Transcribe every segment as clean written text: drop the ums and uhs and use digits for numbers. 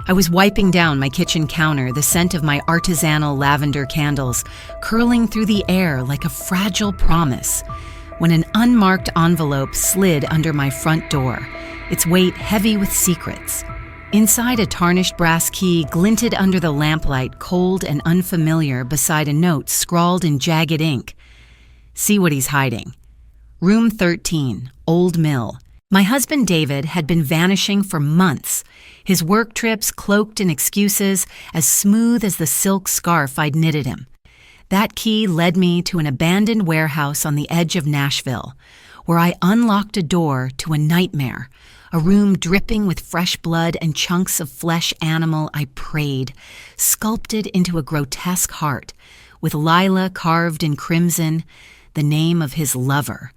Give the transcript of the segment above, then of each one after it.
I was wiping down my kitchen counter, the scent of my artisanal lavender candles curling through the air like a fragile promise, when an unmarked envelope slid under my front door, its weight heavy with secrets. Inside, a tarnished brass key glinted under the lamplight, cold and unfamiliar, beside a note scrawled in jagged ink. See what he's hiding. Room 13, Old Mill. My husband David had been vanishing for months, his work trips cloaked in excuses as smooth as the silk scarf I'd knitted him. That key led me to an abandoned warehouse on the edge of Nashville, where I unlocked a door to a nightmare, a room dripping with fresh blood and chunks of flesh animal I prayed, sculpted into a grotesque heart, with Lila carved in crimson, the name of his lover.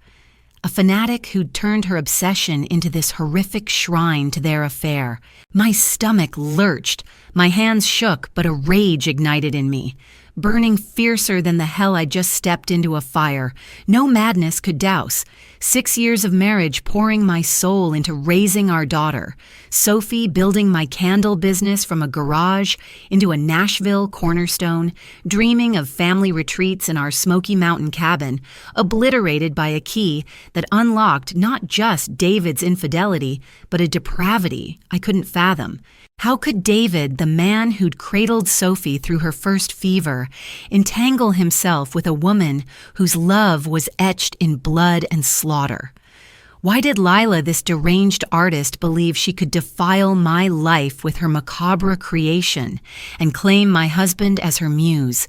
A fanatic who'd turned her obsession into this horrific shrine to their affair. My stomach lurched, my hands shook, but a rage ignited in me, burning fiercer than the hell I'd just stepped into a fire. No madness could douse. 6 years of marriage pouring my soul into raising our daughter. Sophie building my candle business from a garage into a Nashville cornerstone, dreaming of family retreats in our Smoky Mountain cabin, obliterated by a key that unlocked not just David's infidelity, but a depravity I couldn't fathom. How could David, the man who'd cradled Sophie through her first fever, entangle himself with a woman whose love was etched in blood and slaughter? Why did Lila, this deranged artist, believe she could defile my life with her macabre creation and claim my husband as her muse?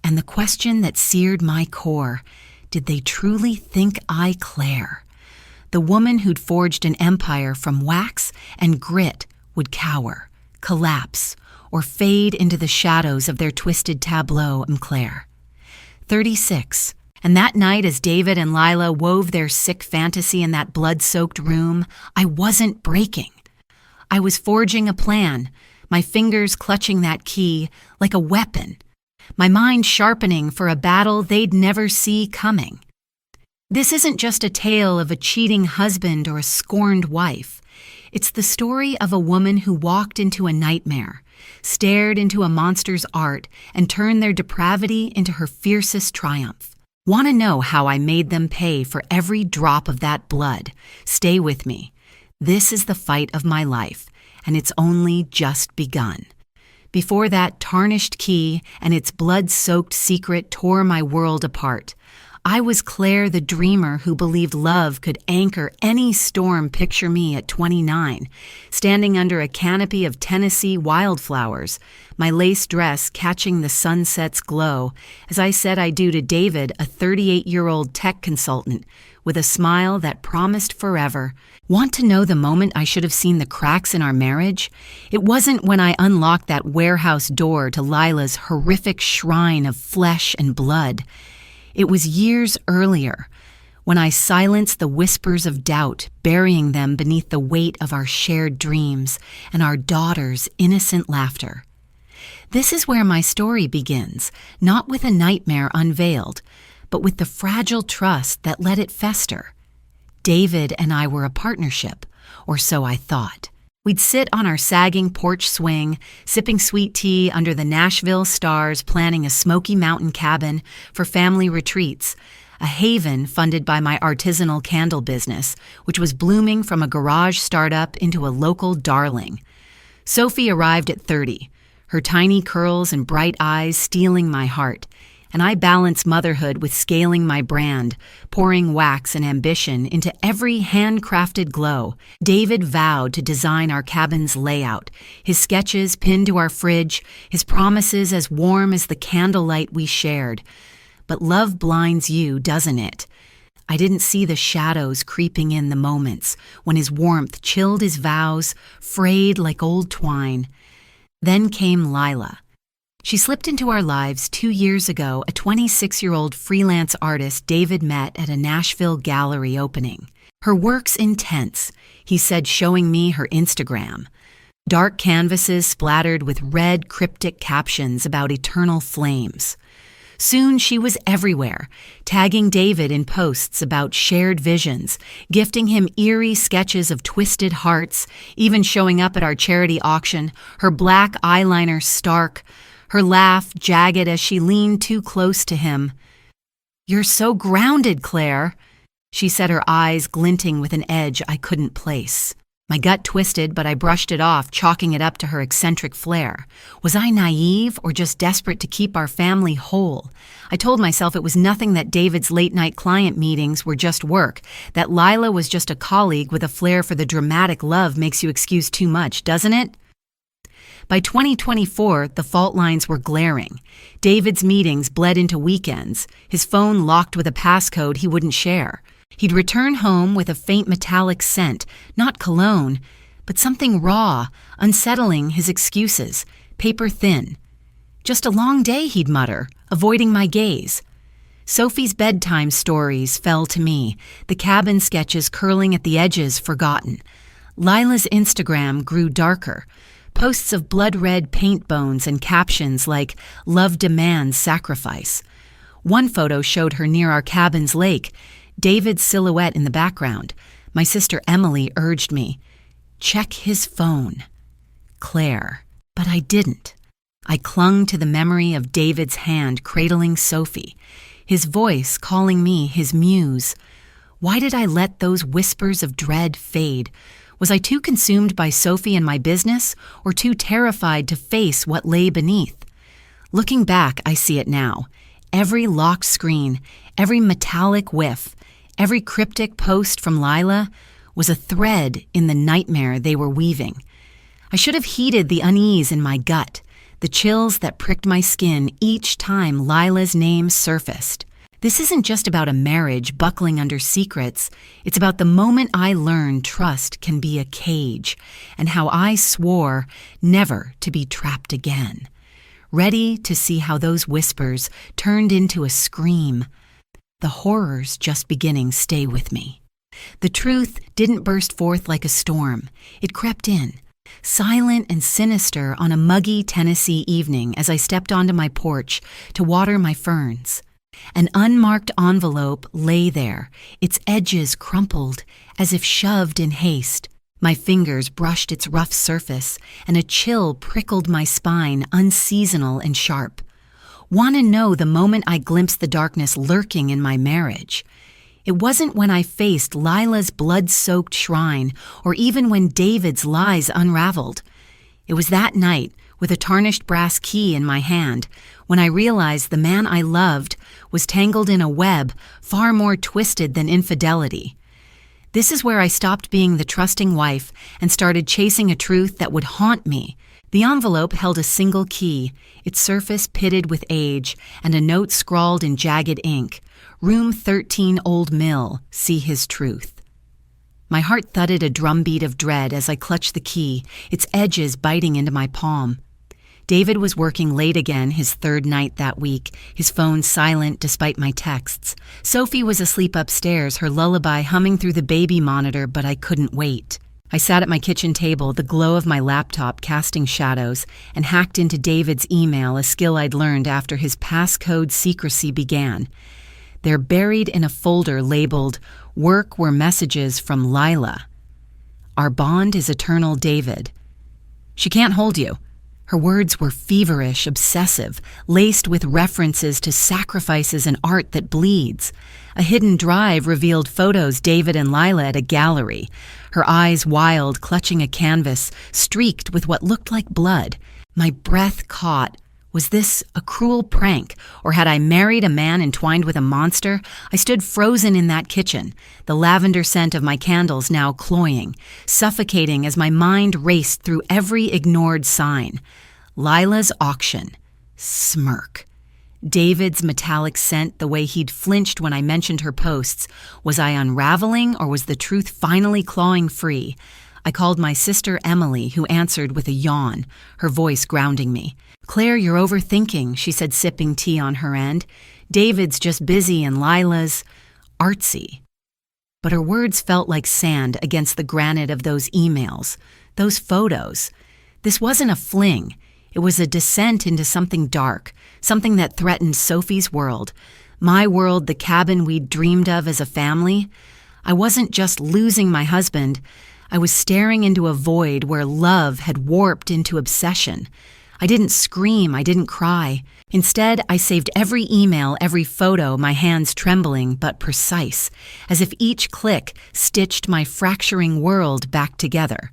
And the question that seared my core, did they truly think I Claire? The woman who'd forged an empire from wax and grit would cower, collapse, or fade into the shadows of their twisted tableau, Claire. 36. And that night, as David and Lila wove their sick fantasy in that blood-soaked room, I wasn't breaking. I was forging a plan, my fingers clutching that key like a weapon, my mind sharpening for a battle they'd never see coming. This isn't just a tale of a cheating husband or a scorned wife. It's the story of a woman who walked into a nightmare, stared into a monster's art, and turned their depravity into her fiercest triumph. Want to know how I made them pay for every drop of that blood? Stay with me. This is the fight of my life, and it's only just begun. Before that tarnished key and its blood-soaked secret tore my world apart, I was Claire the dreamer who believed love could anchor any storm. Picture me at 29, standing under a canopy of Tennessee wildflowers, my lace dress catching the sunset's glow, as I said I do to David, a 38-year-old tech consultant, with a smile that promised forever. Want to know the moment I should have seen the cracks in our marriage? It wasn't when I unlocked that warehouse door to Lila's horrific shrine of flesh and blood. It was years earlier, when I silenced the whispers of doubt, burying them beneath the weight of our shared dreams and our daughter's innocent laughter. This is where my story begins, not with a nightmare unveiled, but with the fragile trust that let it fester. David and I were a partnership, or so I thought. We'd sit on our sagging porch swing, sipping sweet tea under the Nashville stars, planning a Smoky Mountain cabin for family retreats, a haven funded by my artisanal candle business, which was blooming from a garage startup into a local darling. Sophie arrived at 30, her tiny curls and bright eyes stealing my heart, and I balanced motherhood with scaling my brand, pouring wax and ambition into every handcrafted glow. David vowed to design our cabin's layout, his sketches pinned to our fridge, his promises as warm as the candlelight we shared. But love blinds you, doesn't it? I didn't see the shadows creeping in the moments when his warmth chilled his vows, frayed like old twine. Then came Lila. She slipped into our lives 2 years ago, a 26-year-old freelance artist David met at a Nashville gallery opening. Her work's intense, he said, showing me her Instagram. Dark canvases splattered with red cryptic captions about eternal flames. Soon she was everywhere, tagging David in posts about shared visions, gifting him eerie sketches of twisted hearts, even showing up at our charity auction, her black eyeliner stark, her laugh jagged as she leaned too close to him. "You're so grounded, Claire," she said, her eyes glinting with an edge I couldn't place. My gut twisted, but I brushed it off, chalking it up to her eccentric flair. Was I naive or just desperate to keep our family whole? I told myself it was nothing, that David's late-night client meetings were just work, that Lila was just a colleague with a flair for the dramatic. Love makes you excuse too much, doesn't it? By 2024, the fault lines were glaring. David's meetings bled into weekends, his phone locked with a passcode he wouldn't share. He'd return home with a faint metallic scent, not cologne, but something raw, unsettling. His excuses, paper thin. "Just a long day," he'd mutter, avoiding my gaze. Sophie's bedtime stories fell to me, the cabin sketches curling at the edges forgotten. Lila's Instagram grew darker, posts of blood-red paint bones and captions like "Love demands sacrifice." One photo showed her near our cabin's lake, David's silhouette in the background. My sister Emily urged me, "Check his phone, Claire." But I didn't. I clung to the memory of David's hand cradling Sophie, his voice calling me his muse. Why did I let those whispers of dread fade? Was I too consumed by Sophie and my business, or too terrified to face what lay beneath? Looking back, I see it now. Every locked screen, every metallic whiff, every cryptic post from Lila was a thread in the nightmare they were weaving. I should have heeded the unease in my gut, the chills that pricked my skin each time Lila's name surfaced. This isn't just about a marriage buckling under secrets. It's about the moment I learned trust can be a cage, and how I swore never to be trapped again. Ready to see how those whispers turned into a scream. The horrors just beginning stay with me. The truth didn't burst forth like a storm. It crept in, silent and sinister, on a muggy Tennessee evening as I stepped onto my porch to water my ferns. An unmarked envelope lay there, its edges crumpled as if shoved in haste. My fingers brushed its rough surface, and a chill prickled my spine, unseasonal and sharp. Want to know the moment I glimpsed the darkness lurking in my marriage? It wasn't when I faced Lila's blood-soaked shrine, or even when David's lies unraveled. It was that night, with a tarnished brass key in my hand, when I realized the man I loved was tangled in a web far more twisted than infidelity. This is where I stopped being the trusting wife and started chasing a truth that would haunt me. The envelope held a single key, its surface pitted with age, and a note scrawled in jagged ink. "Room 13, Old Mill, see his truth." My heart thudded a drumbeat of dread as I clutched the key, its edges biting into my palm. David was working late again, his third night that week, his phone silent despite my texts. Sophie was asleep upstairs, her lullaby humming through the baby monitor, but I couldn't wait. I sat at my kitchen table, the glow of my laptop casting shadows, and hacked into David's email, a skill I'd learned after his passcode secrecy began. They're buried in a folder labeled "Work were messages from Lila." "Our bond is eternal, David. She can't hold you." Her words were feverish, obsessive, laced with references to sacrifices and art that bleeds. A hidden drive revealed photos David and Lila at a gallery, her eyes wild, clutching a canvas, streaked with what looked like blood. My breath caught. Was this a cruel prank, or had I married a man entwined with a monster? I stood frozen in that kitchen, the lavender scent of my candles now cloying, suffocating as my mind raced through every ignored sign. Lila's auction. Smirk. David's metallic scent, the way he'd flinched when I mentioned her posts. Was I unraveling, or was the truth finally clawing free? I called my sister Emily, who answered with a yawn, her voice grounding me. "Claire, you're overthinking," she said, sipping tea on her end. "David's just busy and Lila's artsy." But her words felt like sand against the granite of those emails, those photos. This wasn't a fling. It was a descent into something dark, something that threatened Sophie's world, my world, the cabin we'd dreamed of as a family. I wasn't just losing my husband. I was staring into a void where love had warped into obsession. I didn't scream, I didn't cry. Instead, I saved every email, every photo, my hands trembling but precise, as if each click stitched my fracturing world back together.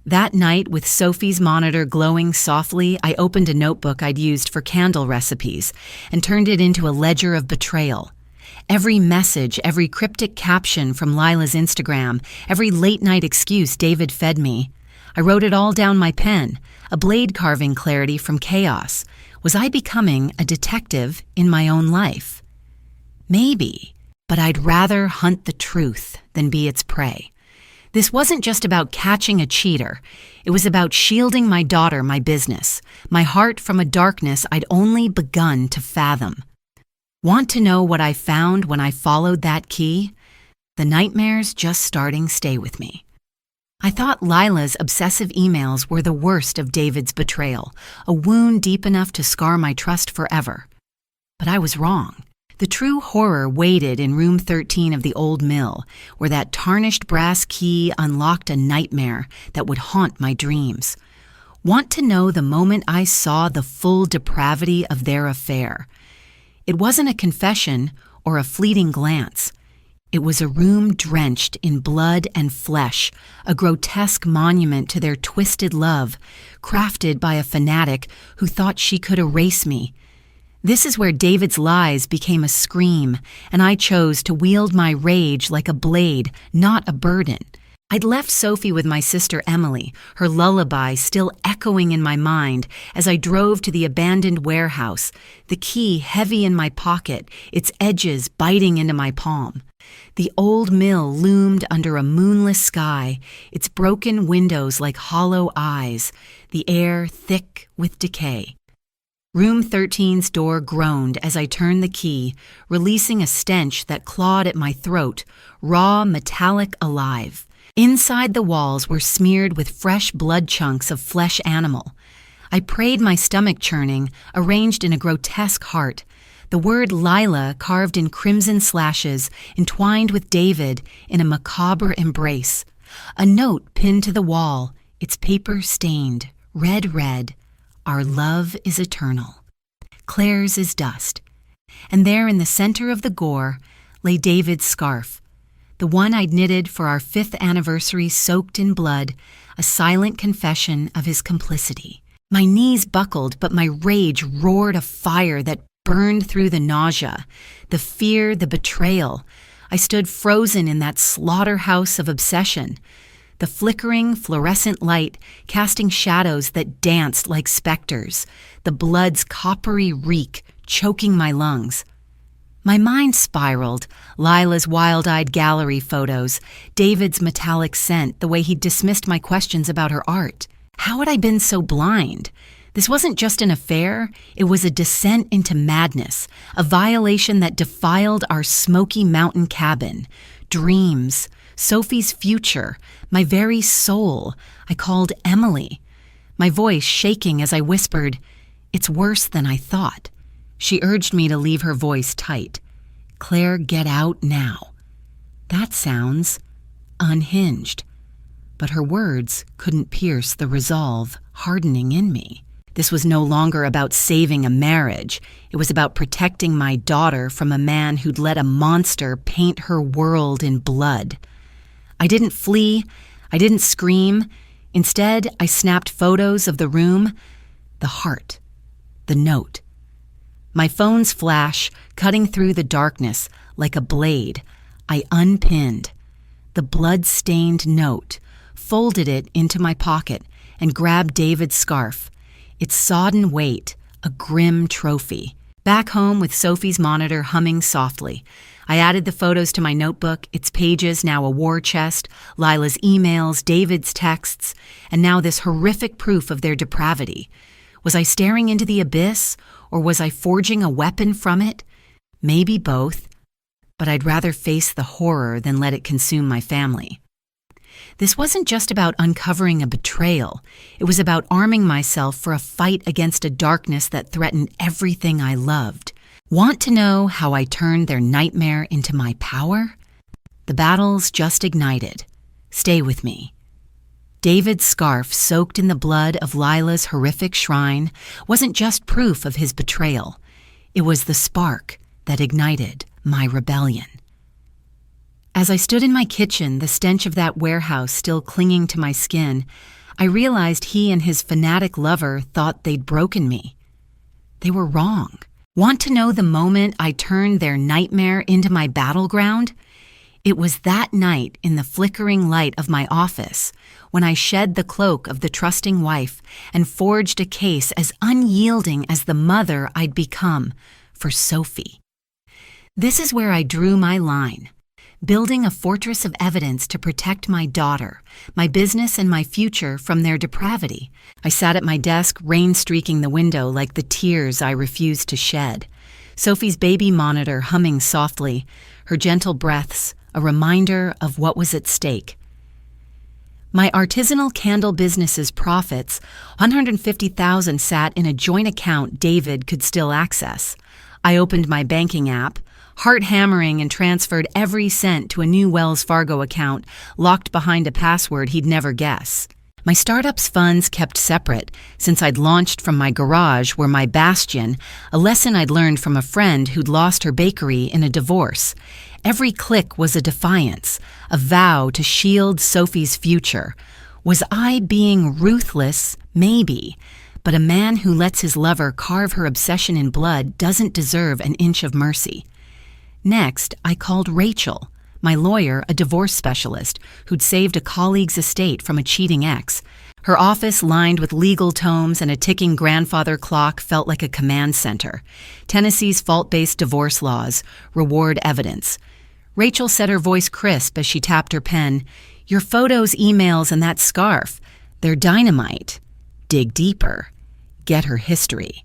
That night, with Sophie's monitor glowing softly, I opened a notebook I'd used for candle recipes and turned it into a ledger of betrayal. Every message, every cryptic caption from Lila's Instagram, every late-night excuse David fed me. I wrote it all down my pen, a blade carving clarity from chaos. Was I becoming a detective in my own life? Maybe, but I'd rather hunt the truth than be its prey. This wasn't just about catching a cheater. It was about shielding my daughter, my business, my heart from a darkness I'd only begun to fathom. Want to know what I found when I followed that key? The nightmares just starting stay with me. I thought Lila's obsessive emails were the worst of David's betrayal, a wound deep enough to scar my trust forever. But I was wrong. The true horror waited in room 13 of the old mill, where that tarnished brass key unlocked a nightmare that would haunt my dreams. Want to know the moment I saw the full depravity of their affair? It wasn't a confession or a fleeting glance. It was a room drenched in blood and flesh, a grotesque monument to their twisted love, crafted by a fanatic who thought she could erase me. This is where David's lies became a scream, and I chose to wield my rage like a blade, not a burden. I'd left Sophie with my sister Emily, her lullaby still echoing in my mind as I drove to the abandoned warehouse, the key heavy in my pocket, its edges biting into my palm. The old mill loomed under a moonless sky, its broken windows like hollow eyes, the air thick with decay. Room 13's door groaned as I turned the key, releasing a stench that clawed at my throat, raw, metallic, alive. Inside the walls were smeared with fresh blood chunks of flesh animal. I prayed my stomach churning, arranged in a grotesque heart. The word Lila carved in crimson slashes, entwined with David in a macabre embrace. A note pinned to the wall, its paper stained, red. Our love is eternal. Claire's is dust. And there in the center of the gore lay David's scarf, the one I'd knitted for our 5th anniversary soaked in blood, a silent confession of his complicity. My knees buckled, but my rage roared a fire that burned through the nausea, the fear, the betrayal. I stood frozen in that slaughterhouse of obsession, the flickering, fluorescent light casting shadows that danced like specters, the blood's coppery reek choking my lungs. My mind spiraled, Lila's wild-eyed gallery photos, David's metallic scent, the way he dismissed my questions about her art. How had I been so blind? This wasn't just an affair, it was a descent into madness, a violation that defiled our Smoky Mountain cabin, dreams, Sophie's future, my very soul. I called Emily, my voice shaking as I whispered, "It's worse than I thought." She urged me to leave her voice tight. "Claire, get out now." That sounds unhinged. But her words couldn't pierce the resolve hardening in me. This was no longer about saving a marriage. It was about protecting my daughter from a man who'd let a monster paint her world in blood. I didn't flee. I didn't scream. Instead, I snapped photos of the room, the heart, the note. My phone's flash, cutting through the darkness like a blade, I unpinned the blood-stained note, folded it into my pocket, and grabbed David's scarf, its sodden weight, a grim trophy. Back home with Sophie's monitor humming softly, I added the photos to my notebook, its pages now a war chest, Lila's emails, David's texts, and now this horrific proof of their depravity. Was I staring into the abyss, or was I forging a weapon from it? Maybe both, but I'd rather face the horror than let it consume my family. This wasn't just about uncovering a betrayal. It was about arming myself for a fight against a darkness that threatened everything I loved. Want to know how I turned their nightmare into my power? The battle's just ignited. Stay with me. David's scarf soaked in the blood of Lila's horrific shrine wasn't just proof of his betrayal. It was the spark that ignited my rebellion. As I stood in my kitchen, the stench of that warehouse still clinging to my skin, I realized he and his fanatic lover thought they'd broken me. They were wrong. Want to know the moment I turned their nightmare into my battleground? It was that night in the flickering light of my office when I shed the cloak of the trusting wife and forged a case as unyielding as the mother I'd become for Sophie. This is where I drew my line. Building a fortress of evidence to protect my daughter, my business, and my future from their depravity. I sat at my desk, rain streaking the window like the tears I refused to shed. Sophie's baby monitor humming softly, her gentle breaths a reminder of what was at stake. My artisanal candle business's profits, $150,000, sat in a joint account David could still access. I opened my banking app, heart hammering, and transferred every cent to a new Wells Fargo account locked behind a password he'd never guess. My startup's funds kept separate since I'd launched from my garage where my bastion, a lesson I'd learned from a friend who'd lost her bakery in a divorce. Every click was a defiance, a vow to shield Sophie's future. Was I being ruthless? Maybe. But a man who lets his lover carve her obsession in blood doesn't deserve an inch of mercy. Next, I called Rachel, my lawyer, a divorce specialist who'd saved a colleague's estate from a cheating ex. Her office, lined with legal tomes and a ticking grandfather clock, felt like a command center. Tennessee's fault-based divorce laws, reward evidence. Rachel said, her voice crisp as she tapped her pen, "Your photos, emails, and that scarf, they're dynamite. Dig deeper. Get her history."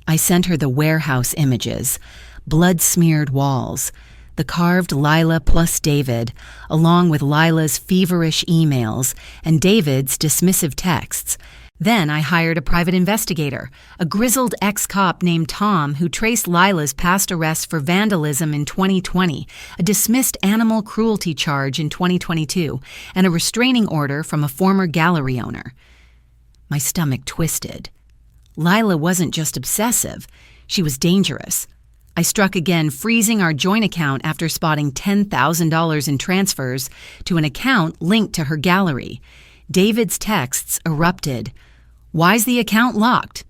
I sent her the warehouse images, blood-smeared walls, the carved Lila plus David, along with Lila's feverish emails and David's dismissive texts. Then I hired a private investigator, a grizzled ex-cop named Tom who traced Lila's past arrests for vandalism in 2020, a dismissed animal cruelty charge in 2022, and a restraining order from a former gallery owner. My stomach twisted. Lila wasn't just obsessive, she was dangerous. I struck again, freezing our joint account after spotting $10,000 in transfers to an account linked to her gallery. David's texts erupted. "Why's the account locked?"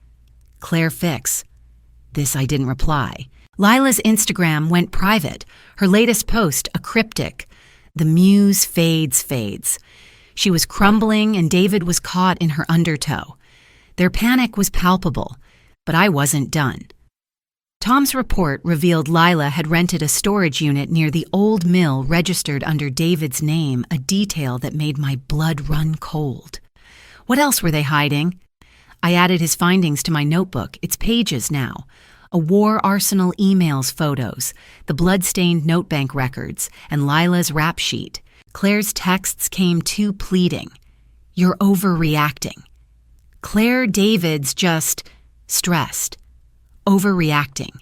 "Claire fix." This I didn't reply. Lila's Instagram went private, her latest post a cryptic. "The muse fades. She was crumbling and David was caught in her undertow. Their panic was palpable, but I wasn't done. Tom's report revealed Lila had rented a storage unit near the old mill registered under David's name, a detail that made my blood run cold. What else were they hiding? I added his findings to my notebook, its pages now. A war arsenal emails photos, the blood-stained notebank records, and Lila's rap sheet. Claire's texts came too pleading. "You're overreacting." Claire David's just stressed. Overreacting.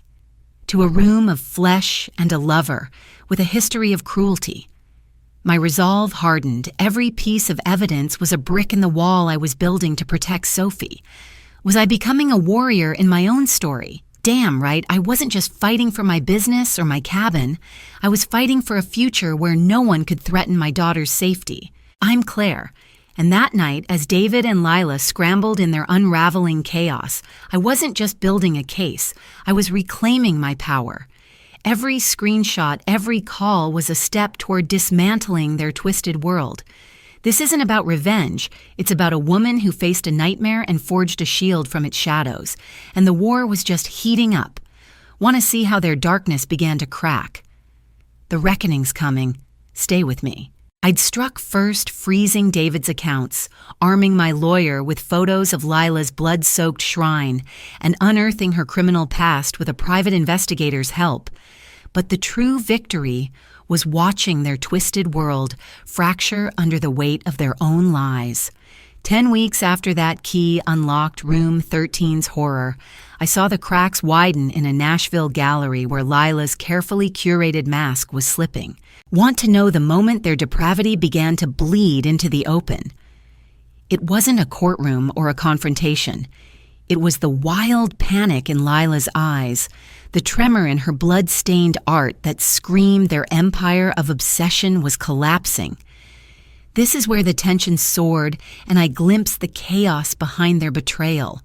To a room of flesh and a lover with a history of cruelty. My resolve hardened. Every piece of evidence was a brick in the wall I was building to protect Sophie. Was I becoming a warrior in my own story? Damn right, I wasn't just fighting for my business or my cabin. I was fighting for a future where no one could threaten my daughter's safety. I'm Claire. And that night, as David and Lila scrambled in their unraveling chaos, I wasn't just building a case. I was reclaiming my power. Every screenshot, every call was a step toward dismantling their twisted world. This isn't about revenge. It's about a woman who faced a nightmare and forged a shield from its shadows. And the war was just heating up. Want to see how their darkness began to crack? The reckoning's coming. Stay with me. I'd struck first, freezing David's accounts, arming my lawyer with photos of Lila's blood-soaked shrine, and unearthing her criminal past with a private investigator's help. But the true victory was watching their twisted world fracture under the weight of their own lies. 10 weeks after that key unlocked Room 13's horror, I saw the cracks widen in a Nashville gallery where Lila's carefully curated mask was slipping. Want to know the moment their depravity began to bleed into the open? It wasn't a courtroom or a confrontation. It was the wild panic in Lila's eyes, the tremor in her blood-stained art that screamed their empire of obsession was collapsing. This is where the tension soared, and I glimpsed the chaos behind their betrayal.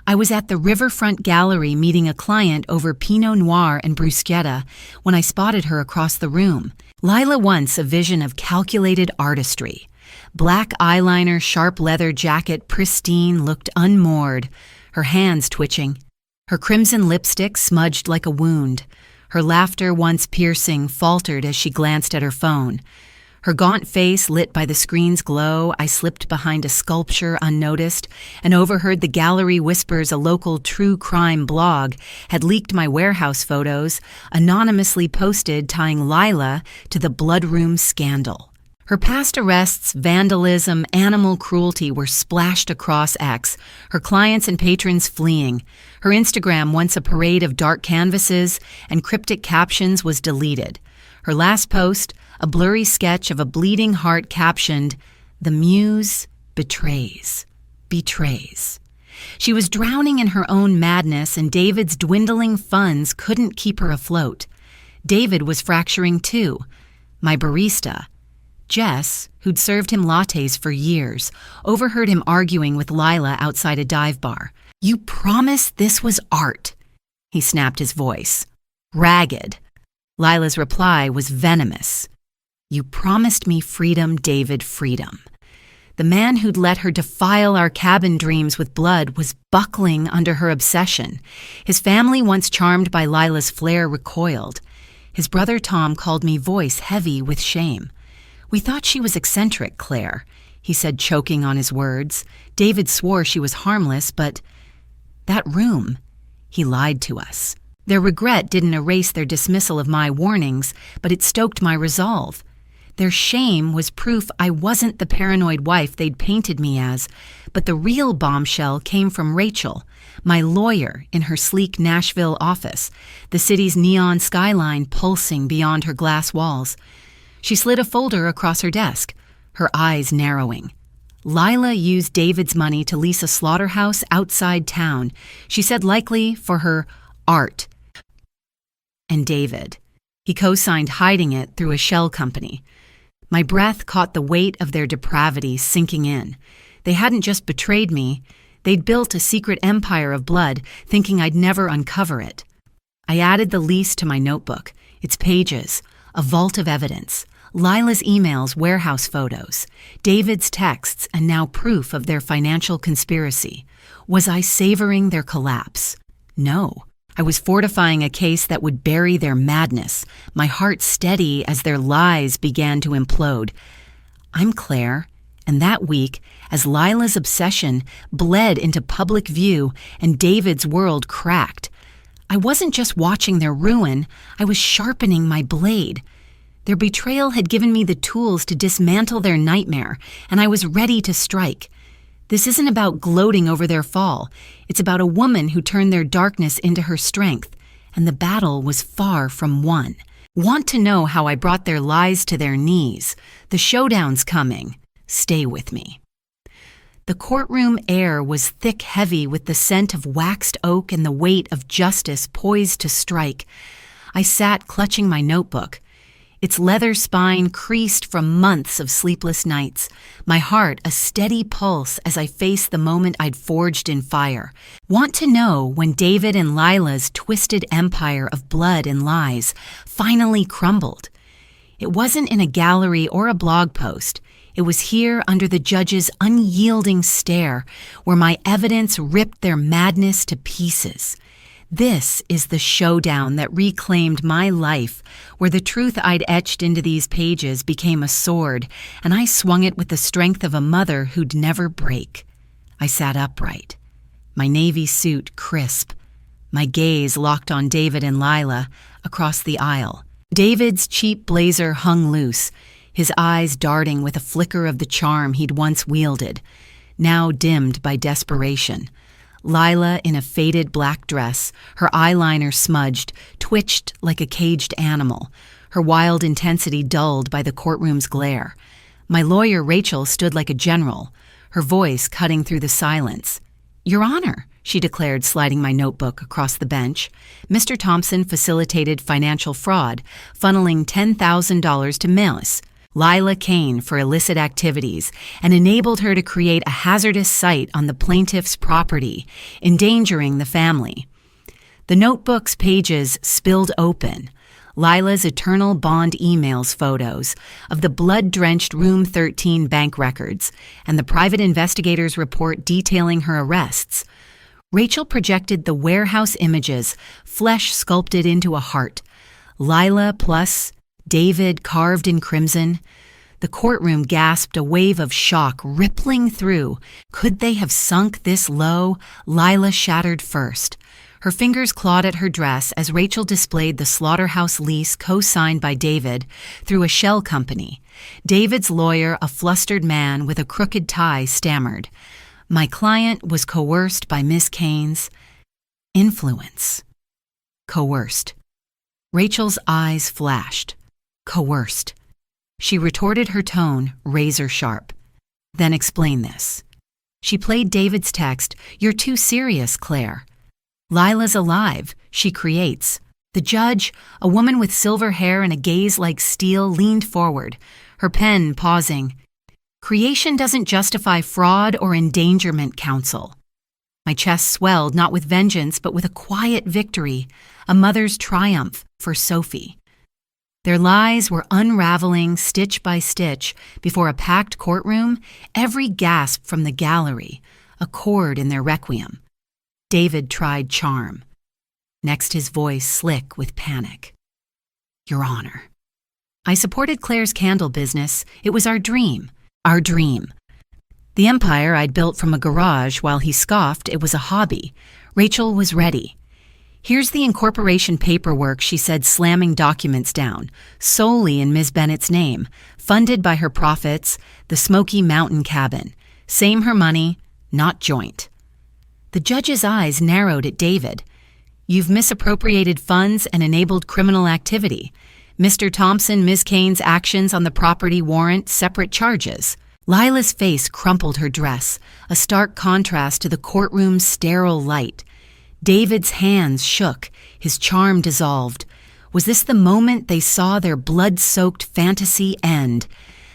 I was at the Riverfront Gallery meeting a client over Pinot Noir and bruschetta when I spotted her across the room. Lila once a vision of calculated artistry. Black eyeliner, sharp leather jacket, pristine, looked unmoored, her hands twitching. Her crimson lipstick smudged like a wound. Her laughter, once piercing, faltered as she glanced at her phone. Her gaunt face lit by the screen's glow, I slipped behind a sculpture unnoticed and overheard the gallery whispers a local true crime blog had leaked my warehouse photos, anonymously posted tying Lila to the Bloodroom scandal. Her past arrests, vandalism, animal cruelty were splashed across X, her clients and patrons fleeing. Her Instagram, once a parade of dark canvases and cryptic captions, was deleted. Her last post, a blurry sketch of a bleeding heart captioned, "The Muse betrays, betrays." She was drowning in her own madness, and David's dwindling funds couldn't keep her afloat. David was fracturing too. My barista, Jess, who'd served him lattes for years, overheard him arguing with Lila outside a dive bar. "You promised this was art," he snapped his voice. Ragged. Lila's reply was venomous. "You promised me freedom, David, freedom." The man who'd let her defile our cabin dreams with blood was buckling under her obsession. His family, once charmed by Lila's flair, recoiled. His brother Tom called me voice heavy with shame. "We thought she was eccentric, Claire," he said, choking on his words. David swore she was harmless, but that room, he lied to us. Their regret didn't erase their dismissal of my warnings, but it stoked my resolve. Their shame was proof I wasn't the paranoid wife they'd painted me as, but the real bombshell came from Rachel, my lawyer in her sleek Nashville office, the city's neon skyline pulsing beyond her glass walls. She slid a folder across her desk, her eyes narrowing. Lila used David's money to lease a slaughterhouse outside town, she said likely for her art. And David. He co-signed hiding it through a shell company. My breath caught the weight of their depravity sinking in. They hadn't just betrayed me, they'd built a secret empire of blood, thinking I'd never uncover it. I added the lease to my notebook, its pages, a vault of evidence. Lila's emails, warehouse photos, David's texts, and now proof of their financial conspiracy. Was I savoring their collapse? No. I was fortifying a case that would bury their madness, my heart steady as their lies began to implode. I'm Claire, and that week, as Lila's obsession bled into public view and David's world cracked, I wasn't just watching their ruin, I was sharpening my blade. Their betrayal had given me the tools to dismantle their nightmare, and I was ready to strike. This isn't about gloating over their fall. It's about a woman who turned their darkness into her strength, and the battle was far from won. Want to know how I brought their lies to their knees? The showdown's coming. Stay with me. The courtroom air was thick, heavy with the scent of waxed oak and the weight of justice poised to strike. I sat clutching my notebook. Its leather spine creased from months of sleepless nights, my heart a steady pulse as I faced the moment I'd forged in fire. Want to know when David and Lila's twisted empire of blood and lies finally crumbled? It wasn't in a gallery or a blog post. It was here under the judge's unyielding stare, where my evidence ripped their madness to pieces. This is the showdown that reclaimed my life, where the truth I'd etched into these pages became a sword, and I swung it with the strength of a mother who'd never break. I sat upright, my navy suit crisp, My gaze locked on David and Lila across the aisle. David's cheap blazer hung loose, his eyes darting with a flicker of the charm he'd once wielded, now dimmed by desperation. Lila, in a faded black dress, her eyeliner smudged, twitched like a caged animal, her wild intensity dulled by the courtroom's glare. My lawyer, Rachel, stood like a general, her voice cutting through the silence. "Your Honor," she declared, sliding my notebook across the bench, "Mr. Thompson facilitated financial fraud, funneling $10,000 to Mills, Lila Kane, for illicit activities, and enabled her to create a hazardous site on the plaintiff's property, endangering the family." The notebook's pages spilled open. Lila's eternal bond emails photos of the blood-drenched Room 13 bank records and the private investigator's report detailing her arrests. Rachel projected the warehouse images, flesh sculpted into a heart. Lila plus David carved in crimson. The courtroom gasped, a wave of shock rippling through. Could they have sunk this low? Lila shattered first. Her fingers clawed at her dress as Rachel displayed the slaughterhouse lease co-signed by David through a shell company. David's lawyer, a flustered man with a crooked tie, stammered. My client was coerced by Miss Kane's influence. Coerced. Rachel's eyes flashed. Coerced. She retorted, her tone razor sharp. "Then explain this." She played David's text, "You're too serious, Claire." "Lila's alive. She creates." The judge, a woman with silver hair and a gaze like steel, leaned forward, her pen pausing. "Creation doesn't justify fraud or endangerment, counsel." My chest swelled, not with vengeance, but with a quiet victory, a mother's triumph for Sophie. Their lies were unraveling stitch by stitch before a packed courtroom, every gasp from the gallery, a chord in their requiem. David tried charm. Next, his voice slick with panic. "Your Honor, I supported Claire's candle business. It was our dream. Our dream. The empire I'd built from a garage. While he scoffed, it was a hobby. Rachel was ready. Here's the incorporation paperwork," she said, slamming documents down, solely in Ms. Bennett's name, funded by her profits, the Smoky Mountain cabin. Same her money, not joint. The judge's eyes narrowed at David. "You've misappropriated funds and enabled criminal activity. Mr. Thompson, Ms. Kane's actions on the property warrant separate charges." Lila's face crumpled her dress, a stark contrast to the courtroom's sterile light. David's hands shook, his charm dissolved. Was this the moment they saw their blood-soaked fantasy end?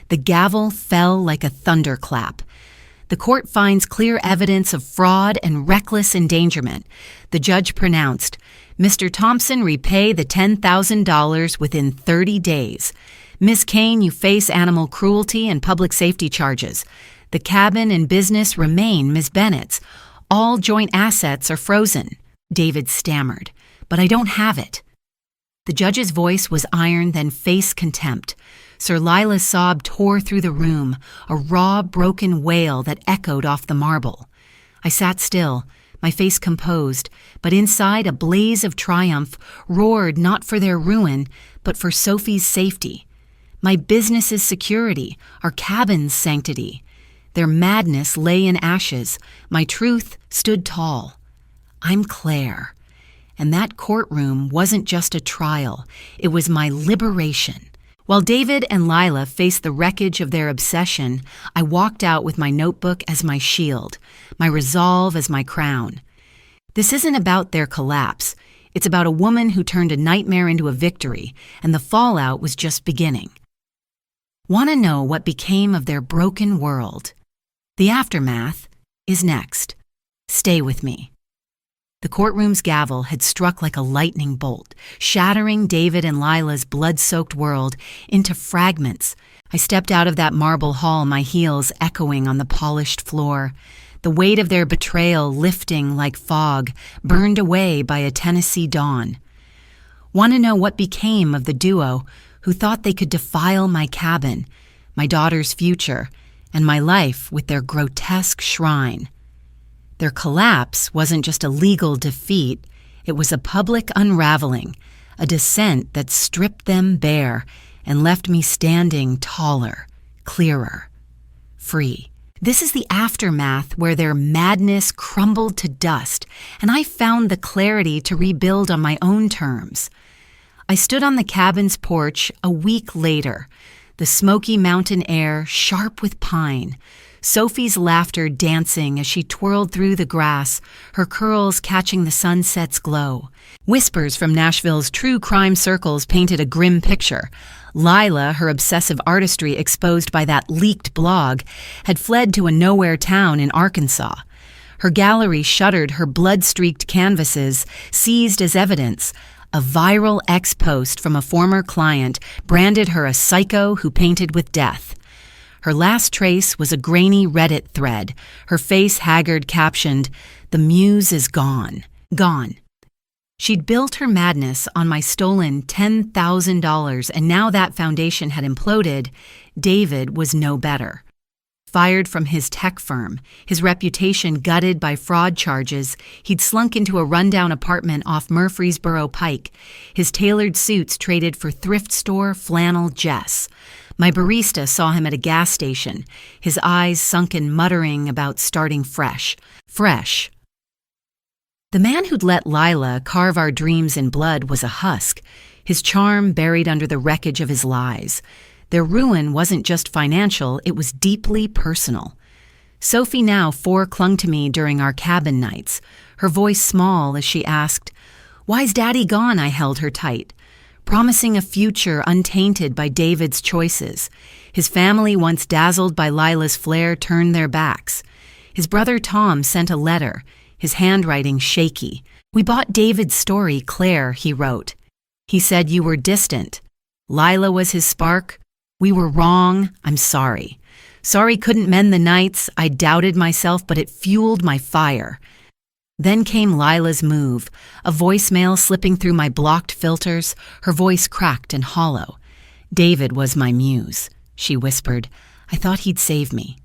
The gavel fell like a thunderclap. The court finds clear evidence of fraud and reckless endangerment. The judge pronounced, "Mr. Thompson, repay the $10,000 within 30 days. Ms. Kane, you face animal cruelty and public safety charges. The cabin and business remain Ms. Bennett's. All joint assets are frozen." David stammered, "But I don't have it." The judge's voice was iron, then face contempt. Sir Lila's sob tore through the room, a raw, broken wail that echoed off the marble. I sat still, my face composed, but inside a blaze of triumph roared not for their ruin, but for Sophie's safety. My business's security, our cabin's sanctity. Their madness lay in ashes. My truth stood tall. I'm Claire. And that courtroom wasn't just a trial. It was my liberation. While David and Lila faced the wreckage of their obsession, I walked out with my notebook as my shield, my resolve as my crown. This isn't about their collapse. It's about a woman who turned a nightmare into a victory, and the fallout was just beginning. Want to know what became of their broken world? The aftermath is next. Stay with me. The courtroom's gavel had struck like a lightning bolt, shattering David and Lila's blood-soaked world into fragments. I stepped out of that marble hall, my heels echoing on the polished floor, the weight of their betrayal lifting like fog, burned away by a Tennessee dawn. Want to know what became of the duo who thought they could defile my cabin, my daughter's future, and my life with their grotesque shrine? Their collapse wasn't just a legal defeat, It was a public unraveling, a descent that stripped them bare and left me standing taller, clearer, free. This is the aftermath where their madness crumbled to dust, and I found the clarity to rebuild on my own terms. I stood on the cabin's porch a week later, the smoky mountain air sharp with pine, Sophie's laughter dancing as she twirled through the grass, her curls catching the sunset's glow. Whispers from Nashville's true crime circles painted a grim picture. Lila, her obsessive artistry exposed by that leaked blog, had fled to a nowhere town in Arkansas. Her gallery shuttered her blood-streaked canvases, seized as evidence. A viral ex-post from a former client branded her a psycho who painted with death. Her last trace was a grainy Reddit thread, her face haggard captioned, "The muse is gone. Gone." She'd built her madness on my stolen $10,000, and now that foundation had imploded. David was no better. Fired from his tech firm, his reputation gutted by fraud charges, he'd slunk into a rundown apartment off Murfreesboro Pike, his tailored suits traded for thrift store flannel Jess. My barista saw him at a gas station, his eyes sunken, muttering about starting fresh. Fresh. The man who'd let Lila carve our dreams in blood was a husk, his charm buried under the wreckage of his lies. Their ruin wasn't just financial, it was deeply personal. Sophie now clung to me during our cabin nights, her voice small as she asked, "Why's Daddy gone?" I held her tight, promising a future untainted by David's choices. His family, once dazzled by Lila's flair, turned their backs. His brother Tom sent a letter, his handwriting shaky. "We bought David's story, Claire," he wrote. "He said you were distant. Lila was his spark. We were wrong. I'm sorry. Sorry couldn't mend the nights. I doubted myself, but it fueled my fire." Then came Lila's move, a voicemail slipping through my blocked filters, her voice cracked and hollow. "David was my muse," she whispered. "I thought he'd save me.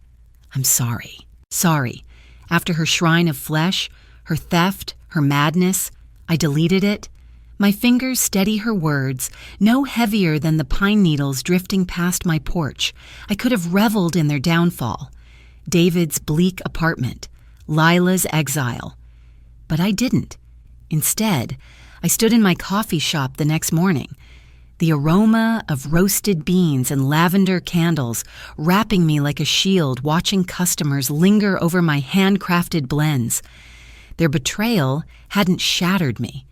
I'm sorry. Sorry." After her shrine of flesh, her theft, her madness, I deleted it. My fingers steady her words, no heavier than the pine needles drifting past my porch. I could have reveled in their downfall. David's bleak apartment, Lila's exile. But I didn't. Instead, I stood in my coffee shop the next morning, the aroma of roasted beans and lavender candles wrapping me like a shield, watching customers linger over my handcrafted blends. Their betrayal hadn't shattered me.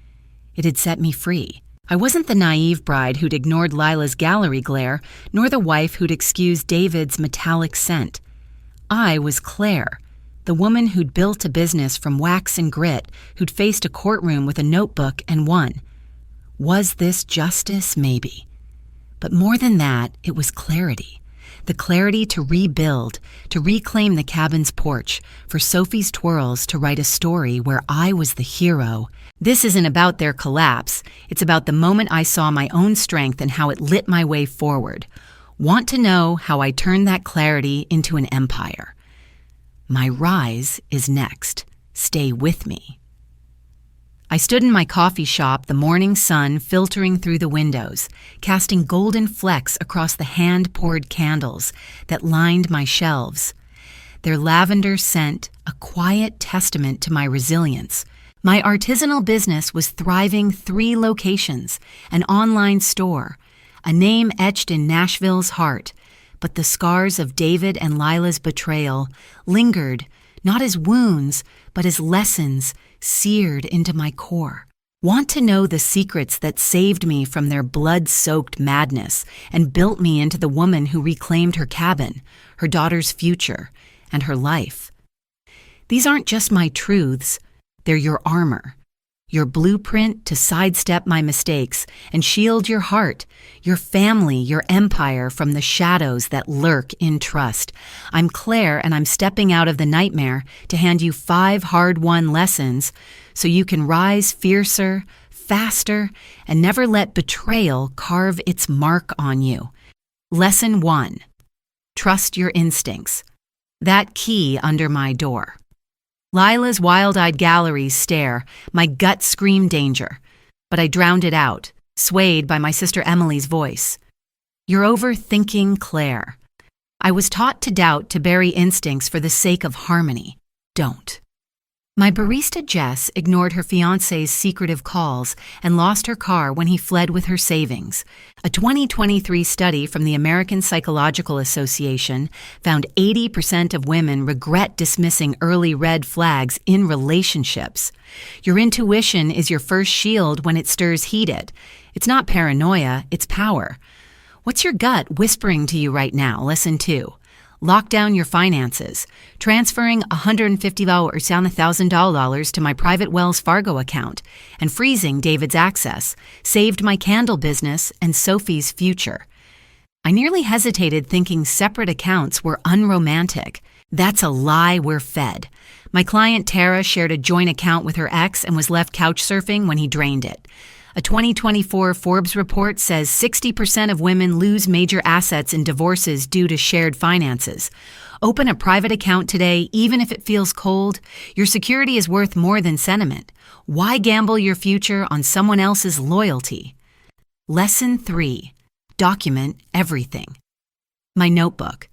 It had set me free. I wasn't the naive bride who'd ignored Lila's gallery glare, nor the wife who'd excused David's metallic scent. I was Claire, the woman who'd built a business from wax and grit, who'd faced a courtroom with a notebook and won. Was this justice? Maybe. But more than that, it was clarity. The clarity to rebuild, to reclaim the cabin's porch, for Sophie's twirls to write a story where I was the hero. This isn't about their collapse. It's about the moment I saw my own strength and how it lit my way forward. Want to know how I turned that clarity into an empire? My rise is next. Stay with me. I stood in my coffee shop, the morning sun filtering through the windows, casting golden flecks across the hand-poured candles that lined my shelves. Their lavender scent, a quiet testament to my resilience. My artisanal business was thriving 3 locations, an online store, a name etched in Nashville's heart, but the scars of David and Lila's betrayal lingered, not as wounds, but as lessons seared into my core. Want to know the secrets that saved me from their blood-soaked madness and built me into the woman who reclaimed her cabin, her daughter's future, and her life? These aren't just my truths, they're your armor, your blueprint to sidestep my mistakes and shield your heart, your family, your empire from the shadows that lurk in trust. I'm Claire, and I'm stepping out of the nightmare to hand you 5 hard-won lessons so you can rise fiercer, faster, and never let betrayal carve its mark on you. Lesson 1. Trust your instincts. That key under my door. Lila's wild-eyed galleries stare. My gut screamed danger. But I drowned it out, swayed by my sister Emily's voice. "You're overthinking, Claire." I was taught to doubt to bury instincts for the sake of harmony. Don't. My barista Jess ignored her fiancé's secretive calls and lost her car when he fled with her savings. A 2023 study from the American Psychological Association found 80% of women regret dismissing early red flags in relationships. Your intuition is your first shield when it stirs heated. It's not paranoia, it's power. What's your gut whispering to you right now? Lesson 2. Lock down your finances. Transferring $150 down $1,000 to my private Wells Fargo account and freezing David's access saved my candle business and Sophie's future. I nearly hesitated thinking separate accounts were unromantic. That's a lie we're fed. My client Tara shared a joint account with her ex and was left couch surfing when he drained it. A 2024 Forbes report says 60% of women lose major assets in divorces due to shared finances. Open a private account today, even if it feels cold. Your security is worth more than sentiment. Why gamble your future on someone else's loyalty? Lesson 3. Document everything. My notebook.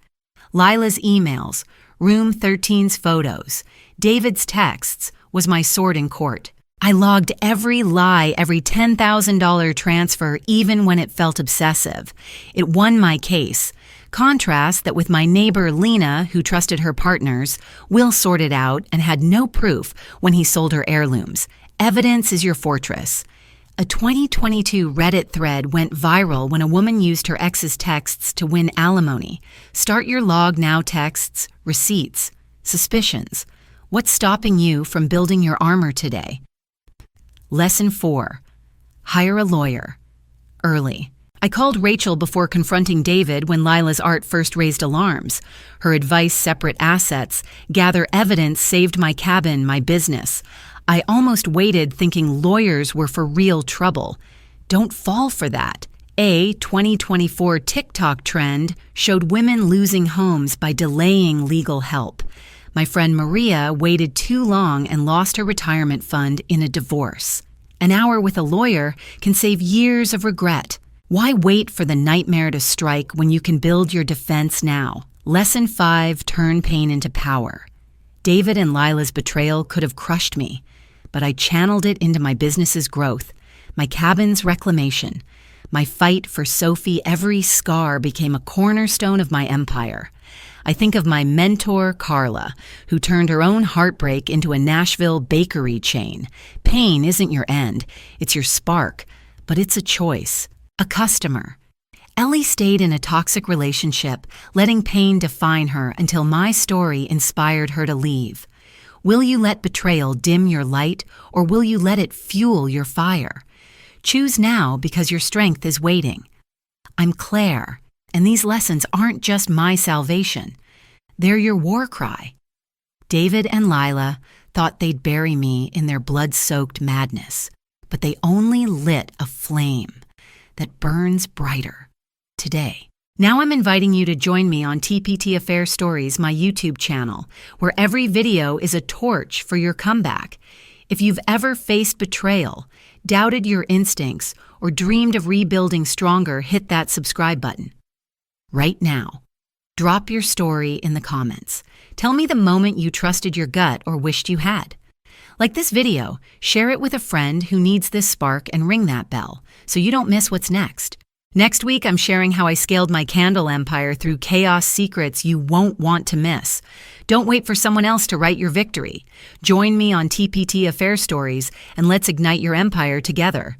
Lila's emails. Room 13's photos. David's texts was my sword in court. I logged every lie, every $10,000 transfer, even when it felt obsessive. It won my case. Contrast that with my neighbor Lena, who trusted her partners, Will sorted out and had no proof when he sold her heirlooms. Evidence is your fortress. A 2022 Reddit thread went viral when a woman used her ex's texts to win alimony. Start your log now texts, receipts, suspicions. What's stopping you from building your armor today? Lesson 4. Hire a lawyer. Early. I called Rachel before confronting David when Lila's art first raised alarms. Her advice, separate assets, gather evidence saved my cabin, my business. I almost waited thinking lawyers were for real trouble. Don't fall for that. A 2024 TikTok trend showed women losing homes by delaying legal help. My friend Maria waited too long and lost her retirement fund in a divorce. An hour with a lawyer can save years of regret. Why wait for the nightmare to strike when you can build your defense now? Lesson 5. Turn pain into power. David and Lila's betrayal could have crushed me, but I channeled it into my business's growth, my cabin's reclamation. My fight for Sophie, every scar became a cornerstone of my empire. I think of my mentor, Carla, who turned her own heartbreak into a Nashville bakery chain. Pain isn't your end, it's your spark, but it's a choice, a customer. Ellie stayed in a toxic relationship, letting pain define her until my story inspired her to leave. Will you let betrayal dim your light, or will you let it fuel your fire? Choose now because your strength is waiting. I'm Claire. And these lessons aren't just my salvation. They're your war cry. David and Lila thought they'd bury me in their blood-soaked madness, but they only lit a flame that burns brighter today. Now I'm inviting you to join me on TPT Affair Stories, my YouTube channel, where every video is a torch for your comeback. If you've ever faced betrayal, doubted your instincts, or dreamed of rebuilding stronger, hit that subscribe button. Right now. Drop your story in the comments. Tell me the moment you trusted your gut or wished you had. Like this video, share it with a friend who needs this spark and ring that bell so you don't miss what's next. Next week, I'm sharing how I scaled my candle empire through chaos secrets you won't want to miss. Don't wait for someone else to write your victory. Join me on TPT Affair Stories and let's ignite your empire together.